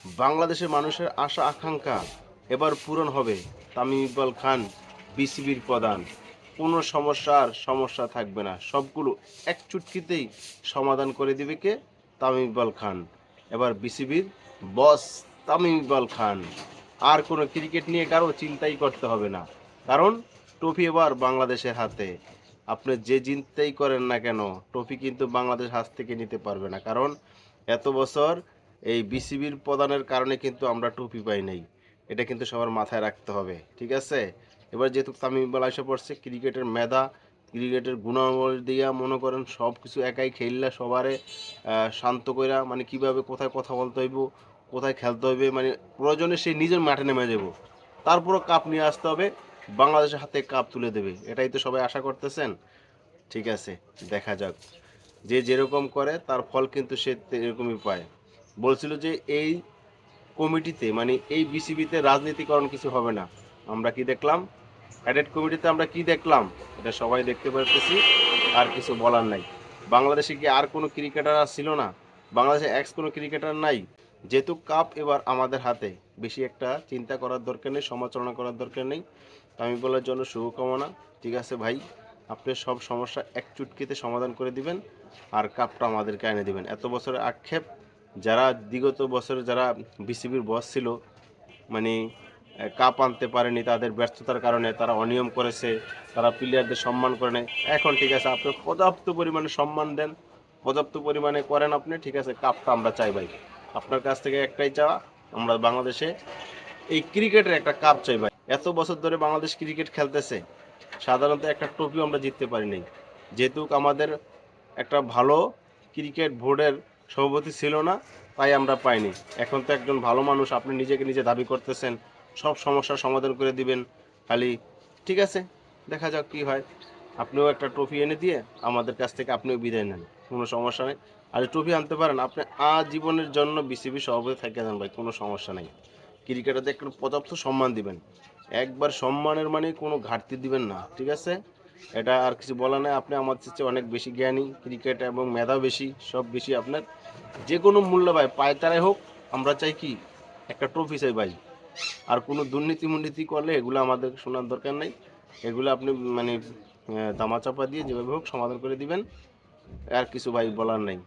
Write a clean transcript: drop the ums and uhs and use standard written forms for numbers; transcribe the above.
বাংলাদেশের মানুষের আশা আকাঙ্ক্ষা এবার পূরণ হবে। তামিম ইকবাল খান বিসিবির প্রধান। কোনো সমস্যা থাকবে না, সবগুলো এক চুটকিতেই সমাধান করে দিবে কে? তামিম ইকবাল খান। এবার বিসিবির বস তামিম ইকবাল খান। আর কোনো ক্রিকেট নিয়ে কারো চিন্তাই করতে হবে না, কারণ ট্রফি এবার বাংলাদেশের হাতে। আপনি যে চিন্তাই করেন না কেন, ট্রফি কিন্তু বাংলাদেশ হাত থেকে নিতে পারবে না, কারণ এত বছর এই বিসিবির প্রদানের কারণে কিন্তু আমরা ট্রফি পাই নাই। এটা কিন্তু সবার মাথায় রাখতে হবে, ঠিক আছে? এবার যেহেতু তামিম ইকবাল এসে পড়ছে, ক্রিকেটের মেধা, ক্রিকেটের গুণাবলী দিয়া মনে করেন সব কিছু একাই খেললা, সবারে শান্ত কইরা, মানে কিভাবে কোথায় কথা বলতে হইব, কোথায় খেলতে হইবে, মানে প্রয়োজনে সে নিজের মাঠে নেমে যাব, তারপরও কাপ নিয়ে আসতে হবে, বাংলাদেশের হাতে কাপ তুলে দেবে। এটাই তো সবাই আশা করতেছেন। ঠিক আছে, দেখা যাক। যে যেরকম করে তার ফল কিন্তু সে এরকমই পায়। বলছিল যে এই কমিটিতে, মানে এই বিসিবিতে রাজনীতিকরণ কিছু হবে না। আমরা কি দেখলাম? অ্যাডেড কমিটিতে আমরা কি দেখলাম? এটা সবাই দেখতে পারতেছি। আর কিছু বলার নাই। বাংলাদেশে কি আর কোনো ক্রিকেটার ছিল না? বাংলাদেশে এক্স কোনো ক্রিকেটার নাই? যেহেতু কাপ এবার আমাদের হাতে, বেশি একটা চিন্তা করার দরকার নেই, সমালোচনা করার দরকার নেই। আমি বলার জন্য শুভকামনা। ঠিক আছে ভাই, আপনি সব সমস্যা এক চুটকিতে সমাধান করে দিবেন, আর কাপটা আমাদেরকে এনে দিবেন। এত বছরের আক্ষেপ, যারা বিগত বছরে যারা বিসিবির বস ছিল, মানে কাপ আনতে পারেনি, তাদের ব্যর্থতার কারণে তারা অনিয়ম করেছে, তারা প্লেয়ারদের সম্মান করে নেয়। এখন ঠিক আছে, আপনি পর্যাপ্ত পরিমাণে সম্মান দেন, পর্যাপ্ত পরিমাণে করেন আপনি, ঠিক আছে? কাপটা আমরা চাই ভাই, আপনার কাছ থেকে একটাই চাওয়া, আমরা বাংলাদেশে এই ক্রিকেটের একটা কাপ চাই ভাই। এত বছর ধরে বাংলাদেশ ক্রিকেট খেলতেছে, সাধারণত একটা ট্রফিও আমরা জিততে পারি নাই। যেহেতু আমাদের একটা ভালো ক্রিকেট বোর্ডের সভাপতি ছিল না, তাই আমরা পাইনি। এখন তো একজন ভালো মানুষ, আপনি নিজেকে নিজে দাবি করতেছেন সব সমস্যার সমাধান করে দিবেন খালি। ঠিক আছে, দেখা যাক কি হয়। আপনিও একটা ট্রফি এনে দিয়ে আমাদের কাছ থেকে আপনিও বিদায় নেন, কোনো সমস্যা নেই। আর ট্রফি আনতে পারেন, আপনি আজীবনের জন্য বিসিবি সভাপতি থেকে যান ভাই, কোনো সমস্যা নেই। ক্রিকেটারদের একটু পর্যাপ্ত সম্মান দিবেন, একবার সম্মানের মানে কোনো ঘাটতি দিবেন না, ঠিক আছে? এটা আর কিছু বলা নাই। আপনি আমার চেয়ে অনেক বেশি জ্ঞানী, ক্রিকেট এবং মেধাও বেশি, সব বেশি আপনার। যে কোনো মূল্য ভাই পায়তারাই হোক, আমরা চাই কি একটা ট্রফি চাই ভাই। আর কোনো দুর্নীতি মুর্নীতি করলে এগুলো আমাদের শোনার দরকার নেই। এগুলো আপনি মানে দামাচাপা দিয়ে যেভাবে হোক সমাধান করে দিবেন। আর কিছু ভাই বলার নেই।